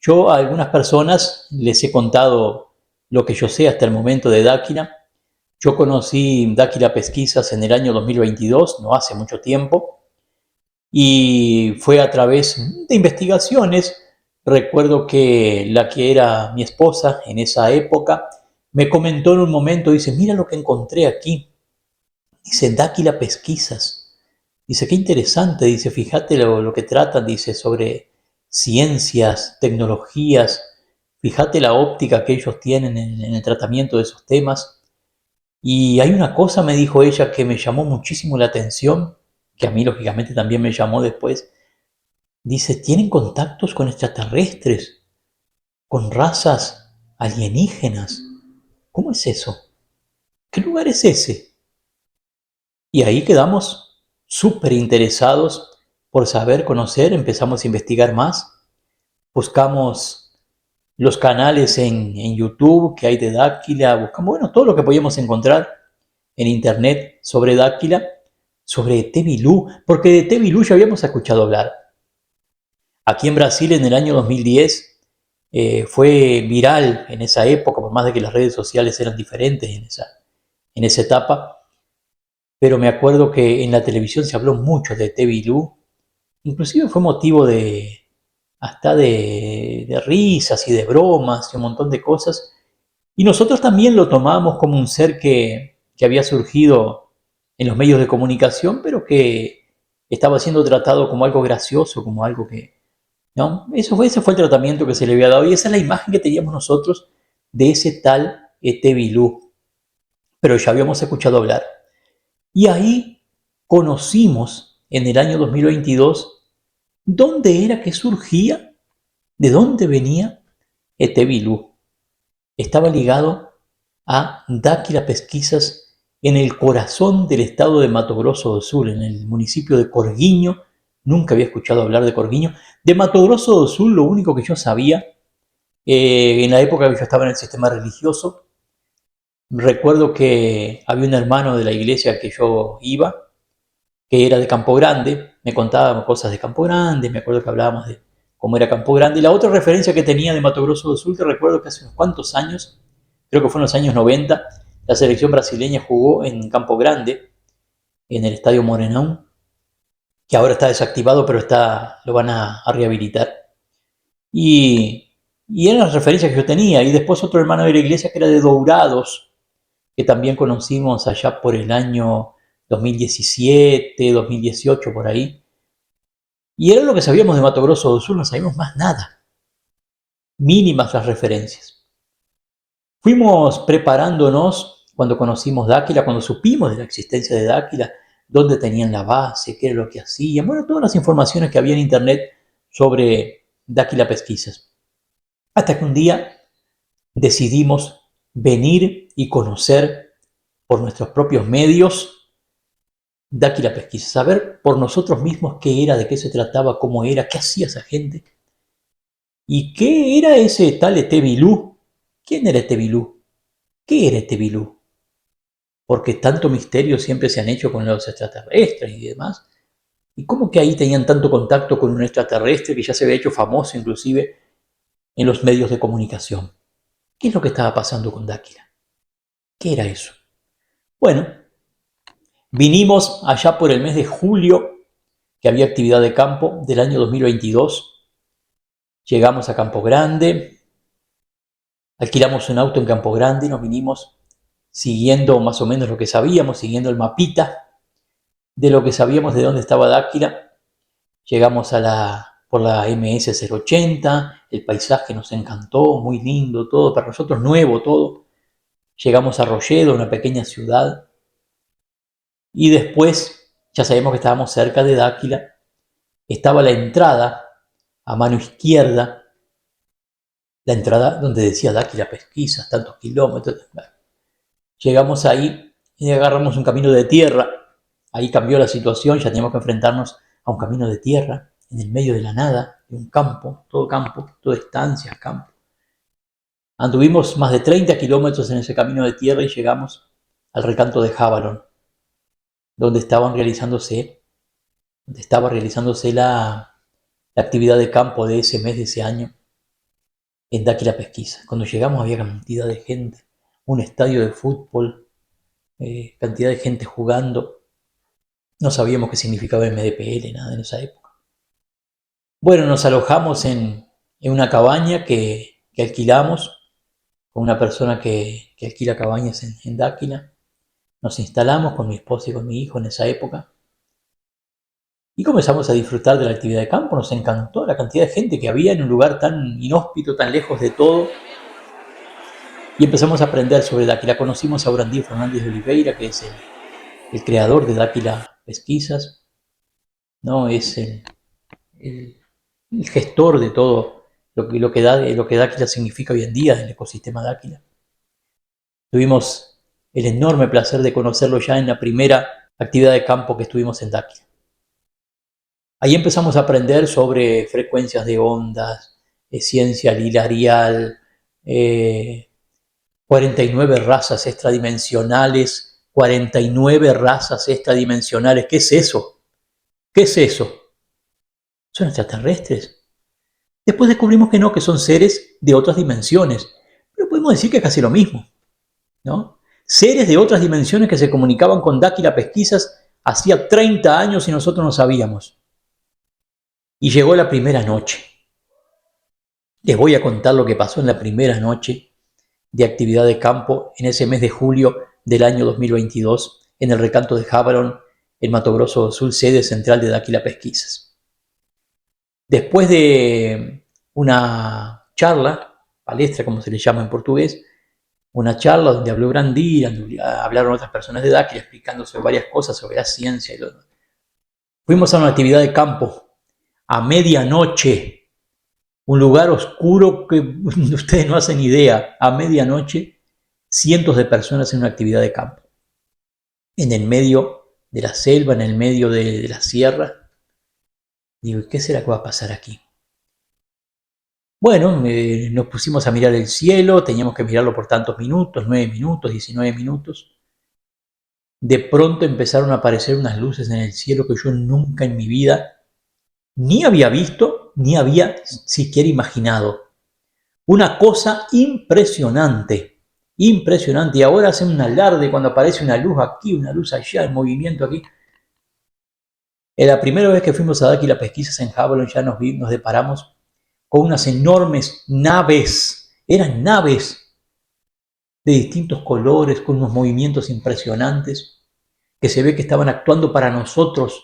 Yo a algunas personas les he contado lo que yo sé hasta el momento de Dáquila. Yo conocí Dáquila Pesquisas en el año 2022, no hace mucho tiempo, y fue a través de investigaciones. Recuerdo que la que era mi esposa en esa época me comentó en un momento, dice, mira lo que encontré aquí. Dice, Dáquila Pesquisas. Dice, qué interesante, dice, fíjate lo que tratan, dice, sobre ciencias, tecnologías, fíjate la óptica que ellos tienen en el tratamiento de esos temas. Y hay una cosa, me dijo ella, que me llamó muchísimo la atención, que a mí lógicamente también me llamó después. Dice, tienen contactos con extraterrestres, con razas alienígenas. ¿Cómo es eso? ¿Qué lugar es ese? Y ahí quedamos súper interesados por saber, conocer, empezamos a investigar más, buscamos los canales en YouTube que hay de Dáquila, buscamos, bueno, todo lo que podíamos encontrar en internet sobre Dáquila, sobre Tebilú, porque de Tebilú ya habíamos escuchado hablar. Aquí en Brasil en el año 2010 fue viral en esa época, por más de que las redes sociales eran diferentes en esa etapa, pero me acuerdo que en la televisión se habló mucho de Tebilú, inclusive fue motivo de hasta de risas y de bromas y un montón de cosas, y nosotros también lo tomamos como un ser que había surgido en los medios de comunicación, pero que estaba siendo tratado como algo gracioso, como algo que, ¿no? Ese fue el tratamiento que se le había dado, y esa es la imagen que teníamos nosotros de ese tal Tebilú, pero ya habíamos escuchado hablar. Y ahí conocimos en el año 2022 dónde era que surgía, de dónde venía Etebilú. Estaba ligado a Dáquila Pesquisas en el corazón del estado de Mato Grosso do Sul, en el municipio de Corguiño. Nunca había escuchado hablar de Corguiño. De Mato Grosso do Sul, lo único que yo sabía, en la época que yo estaba en el sistema religioso, recuerdo que había un hermano de la iglesia que yo iba, que era de Campo Grande, me contaba cosas de Campo Grande, me acuerdo que hablábamos de cómo era Campo Grande. Y la otra referencia que tenía de Mato Grosso do Sul, que recuerdo que hace unos cuantos años, creo que fue en los años 90, la selección brasileña jugó en Campo Grande, en el Estadio Morenão, que ahora está desactivado, pero lo van a rehabilitar. Y eran las referencias que yo tenía. Y después otro hermano de la iglesia que era de Dourados, que también conocimos allá por el año 2017, 2018, por ahí. Y era lo que sabíamos de Mato Grosso do Sul, no sabíamos más nada. Mínimas las referencias. Fuimos preparándonos cuando conocimos Dáquila, cuando supimos de la existencia de Dáquila, dónde tenían la base, qué era lo que hacían, bueno, todas las informaciones que había en internet sobre Dáquila Pesquisas. Hasta que un día decidimos venir y conocer por nuestros propios medios Dáquila Pesquisas, saber por nosotros mismos qué era, de qué se trataba, cómo era, qué hacía esa gente. ¿Y qué era ese tal Etebilú? ¿Quién era Etebilú? ¿Qué era Etebilú? Porque tanto misterio siempre se han hecho con los extraterrestres y demás. ¿Y cómo que ahí tenían tanto contacto con un extraterrestre que ya se había hecho famoso inclusive en los medios de comunicación? ¿Qué es lo que estaba pasando con Dáquila? ¿Qué era eso? Bueno, vinimos allá por el mes de julio, que había actividad de campo del año 2022. Llegamos a Campo Grande, alquilamos un auto en Campo Grande y nos vinimos siguiendo más o menos lo que sabíamos, siguiendo el mapita de lo que sabíamos de dónde estaba Dáquila. Llegamos por la MS 080, el paisaje nos encantó, muy lindo todo, para nosotros nuevo todo. Llegamos a Rolledo, una pequeña ciudad, y después ya sabíamos que estábamos cerca de Dáquila. Estaba la entrada a mano izquierda, la entrada donde decía Dáquila Pesquisas, tantos kilómetros. Llegamos ahí y agarramos un camino de tierra. Ahí cambió la situación, ya teníamos que enfrentarnos a un camino de tierra, en el medio de la nada, de un campo, todo estancias, campo. Anduvimos más de 30 kilómetros en ese camino de tierra y llegamos al recanto de Jábalon, donde estaba realizándose la actividad de campo de ese mes, de ese año. en Dáquila Pesquisa. Cuando llegamos había cantidad de gente, un estadio de fútbol, cantidad de gente jugando. No sabíamos qué significaba MDPL, nada en esa época. Bueno, nos alojamos en una cabaña que alquilamos con una persona que alquila cabañas en Dáquila. Nos instalamos con mi esposa y con mi hijo en esa época y comenzamos a disfrutar de la actividad de campo. Nos encantó la cantidad de gente que había en un lugar tan inhóspito, tan lejos de todo. Y empezamos a aprender sobre Dáquila. Conocimos a Brandí Fernández de Oliveira, que es el creador de Dáquila Pesquisas, ¿no? Es el, el gestor de todo lo que Dáquila significa hoy en día en el ecosistema Dáquila. Tuvimos el enorme placer de conocerlo ya en la primera actividad de campo que estuvimos en Dáquila. Ahí empezamos a aprender sobre frecuencias de ondas, ciencia hilarial, 49 razas extradimensionales, 49 razas extradimensionales. ¿Qué es eso? ¿Qué es eso? ¿Son extraterrestres? Después descubrimos que no, que son seres de otras dimensiones. Pero podemos decir que es casi lo mismo, ¿no? Seres de otras dimensiones que se comunicaban con Dáquila Pesquisas hacía 30 años y nosotros no sabíamos. Y llegó la primera noche. Les voy a contar lo que pasó en la primera noche de actividad de campo en ese mes de julio del año 2022 en el recanto de Jabalón, en Mato Grosso do Sul, sede central de Dáquila Pesquisas. Después de una charla, palestra como se le llama en portugués, una charla donde habló Brandí, hablaron otras personas de Dáquila explicando sobre varias cosas, sobre la ciencia. Fuimos a una actividad de campo a medianoche, un lugar oscuro que ustedes no hacen idea, a medianoche, cientos de personas en una actividad de campo, en el medio de la selva, en el medio de la sierra. Digo, ¿qué será que va a pasar aquí? Bueno, nos pusimos a mirar el cielo, teníamos que mirarlo por tantos minutos, 9 minutos, 19 minutos. De pronto empezaron a aparecer unas luces en el cielo que yo nunca en mi vida ni había visto, ni había siquiera imaginado. Una cosa impresionante, impresionante. Y ahora hacen un alarde cuando aparece una luz aquí, una luz allá, el movimiento aquí. La primera vez que fuimos a Dáquila Pesquisas en Jabalón ya nos deparamos con unas enormes naves, eran naves de distintos colores, con unos movimientos impresionantes, que se ve que estaban actuando para nosotros.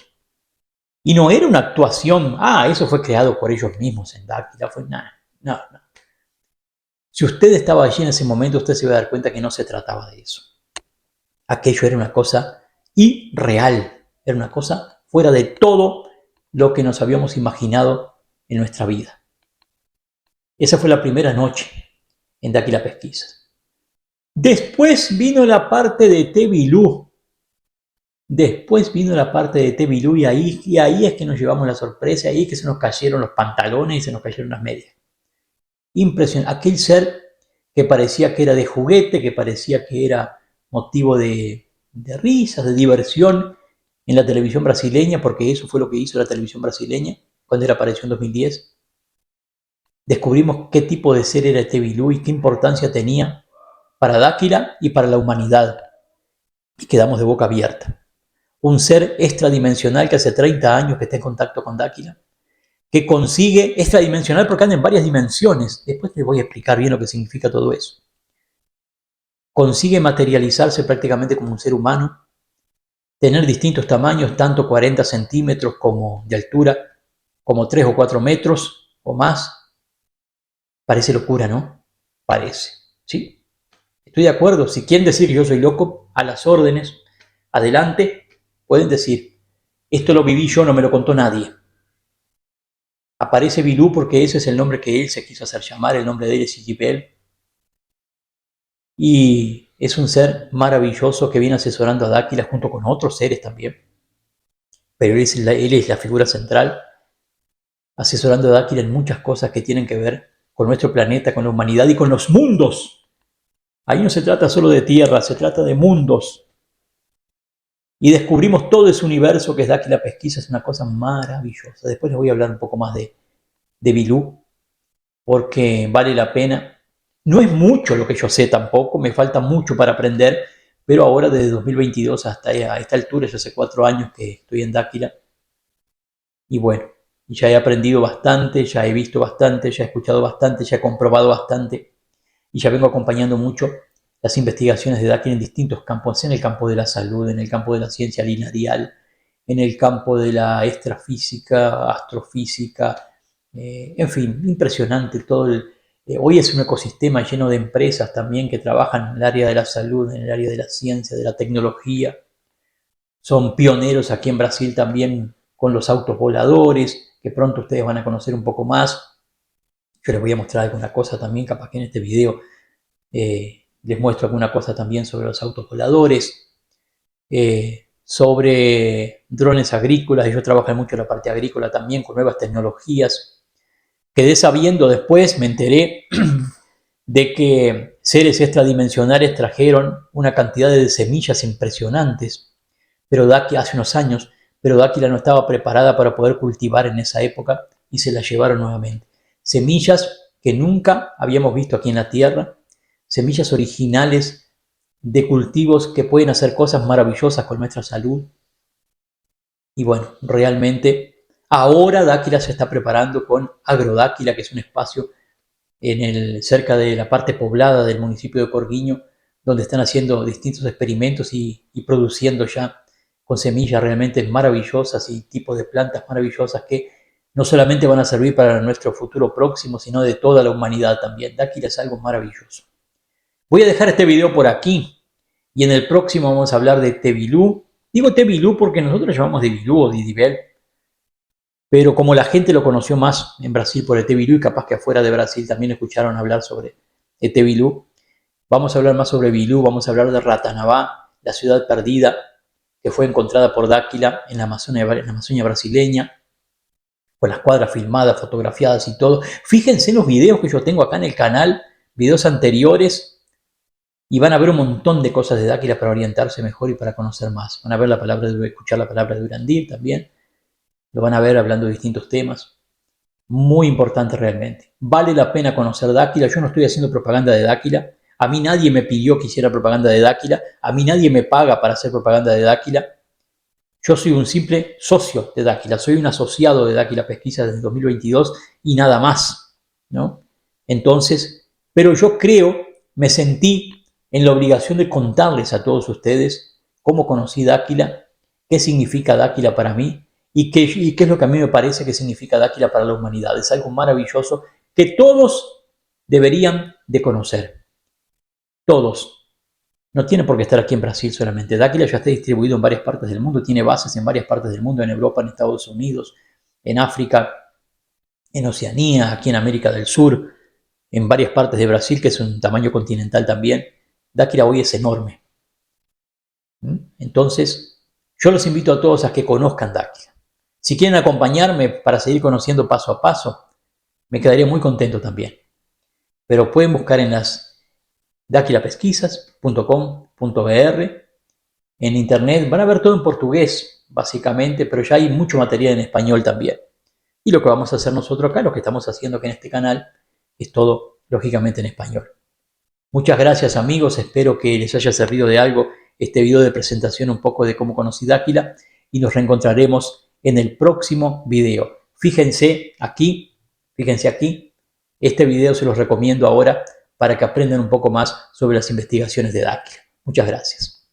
Y no era una actuación, eso fue creado por ellos mismos en Dáquila, fue nada, no. Si usted estaba allí en ese momento, usted se va a dar cuenta que no se trataba de eso. Aquello era una cosa irreal, era una cosa fuera de todo lo que nos habíamos imaginado en nuestra vida. Esa fue la primera noche en Dáquila Pesquisas. Después vino la parte de Tebilú. Y ahí es que nos llevamos la sorpresa, ahí es que se nos cayeron los pantalones y se nos cayeron las medias. Impresionante. Aquel ser que parecía que era de juguete, que parecía que era motivo de risas, de diversión en la televisión brasileña, porque eso fue lo que hizo la televisión brasileña cuando él apareció en 2010. Descubrimos qué tipo de ser era este Bilú y qué importancia tenía para Dáquila y para la humanidad. Y quedamos de boca abierta. Un ser extradimensional que hace 30 años que está en contacto con Dáquila, que consigue extradimensional porque anda en varias dimensiones. Después les voy a explicar bien lo que significa todo eso. Consigue materializarse prácticamente como un ser humano, tener distintos tamaños, tanto 40 centímetros como de altura, como 3 o 4 metros o más. Parece locura, ¿no? Parece, ¿sí? Estoy de acuerdo. Si quieren decir que yo soy loco, a las órdenes, adelante, pueden decir, esto lo viví yo, no me lo contó nadie. Aparece Bilú porque ese es el nombre que él se quiso hacer llamar, el nombre de él es Igibel. Y es un ser maravilloso que viene asesorando a Dáquila junto con otros seres también. Pero él es la figura central, asesorando a Dáquila en muchas cosas que tienen que ver con nuestro planeta, con la humanidad y con los mundos. Ahí no se trata solo de tierra, se trata de mundos. Y descubrimos todo ese universo que es Dáquila Pesquisa, es una cosa maravillosa. Después les voy a hablar un poco más de Bilú. porque vale la pena. No es mucho lo que yo sé tampoco, me falta mucho para aprender, pero ahora desde 2022 hasta a esta altura, ya hace 4 años que estoy en Dáquila, y bueno, ya he aprendido bastante, ya he visto bastante, ya he escuchado bastante, ya he comprobado bastante, y ya vengo acompañando mucho las investigaciones de Dáquila en distintos campos, en el campo de la salud, en el campo de la ciencia lineal, en el campo de la extrafísica, astrofísica, en fin, impresionante todo hoy es un ecosistema lleno de empresas también que trabajan en el área de la salud, en el área de la ciencia, de la tecnología. Son pioneros aquí en Brasil también con los autos voladores, que pronto ustedes van a conocer un poco más. Yo les voy a mostrar alguna cosa también, capaz que en este video les muestro alguna cosa también sobre los autos voladores, sobre drones agrícolas. Yo trabajo mucho en la parte agrícola también con nuevas tecnologías. Quedé sabiendo después, me enteré de que seres extradimensionales trajeron una cantidad de semillas impresionantes, pero Dáquila hace unos años, pero Dáquila no estaba preparada para poder cultivar en esa época y se las llevaron nuevamente. Semillas que nunca habíamos visto aquí en la tierra, semillas originales de cultivos que pueden hacer cosas maravillosas con nuestra salud. Y bueno, realmente ahora Dáquila se está preparando con Agrodáquila, que es un espacio cerca de la parte poblada del municipio de Corguiño, donde están haciendo distintos experimentos y produciendo ya con semillas realmente maravillosas y tipos de plantas maravillosas que no solamente van a servir para nuestro futuro próximo, sino de toda la humanidad también. Dáquila es algo maravilloso. Voy a dejar este video por aquí y en el próximo vamos a hablar de Tebilú. Digo Tebilú porque nosotros llamamos de Bilú o Didibel, pero como la gente lo conoció más en Brasil por el Tebilú y capaz que afuera de Brasil también escucharon hablar sobre el Tebilú, vamos a hablar más sobre Bilú, vamos a hablar de Ratanabá, la ciudad perdida que fue encontrada por Dáquila en la Amazonia brasileña, con las cuadras filmadas, fotografiadas y todo. Fíjense en los videos que yo tengo acá en el canal, videos anteriores, y van a ver un montón de cosas de Dáquila para orientarse mejor y para conocer más. Van a ver escuchar la palabra de Durandil también. Lo van a ver hablando de distintos temas. Muy importante realmente. Vale la pena conocer Dáquila. Yo no estoy haciendo propaganda de Dáquila. A mí nadie me pidió que hiciera propaganda de Dáquila. A mí nadie me paga para hacer propaganda de Dáquila. Yo soy un simple socio de Dáquila. Soy un asociado de Dáquila Pesquisa desde 2022 y nada más, ¿no? Entonces, pero yo creo, me sentí en la obligación de contarles a todos ustedes cómo conocí Dáquila, qué significa Dáquila para mí y qué es lo que a mí me parece que significa Dáquila para la humanidad. Es algo maravilloso que todos deberían de conocer. Todos. No tiene por qué estar aquí en Brasil solamente. Dáquila ya está distribuido en varias partes del mundo, tiene bases en varias partes del mundo, en Europa, en Estados Unidos, en África, en Oceanía, aquí en América del Sur, en varias partes de Brasil, que es un tamaño continental también. Dáquila hoy es enorme. Entonces, yo los invito a todos a que conozcan Dáquila. Si quieren acompañarme para seguir conociendo paso a paso, me quedaría muy contento también. Pero pueden buscar en las daquilapesquisas.com.br. En internet van a ver todo en portugués, básicamente, pero ya hay mucho material en español también. Y lo que vamos a hacer nosotros acá, lo que estamos haciendo aquí en este canal, es todo, lógicamente, en español. Muchas gracias, amigos. Espero que les haya servido de algo este video de presentación un poco de cómo conocí Dáquila y nos reencontraremos en el próximo video. Fíjense aquí. Este video se los recomiendo ahora para que aprendan un poco más sobre las investigaciones de Dáquila. Muchas gracias.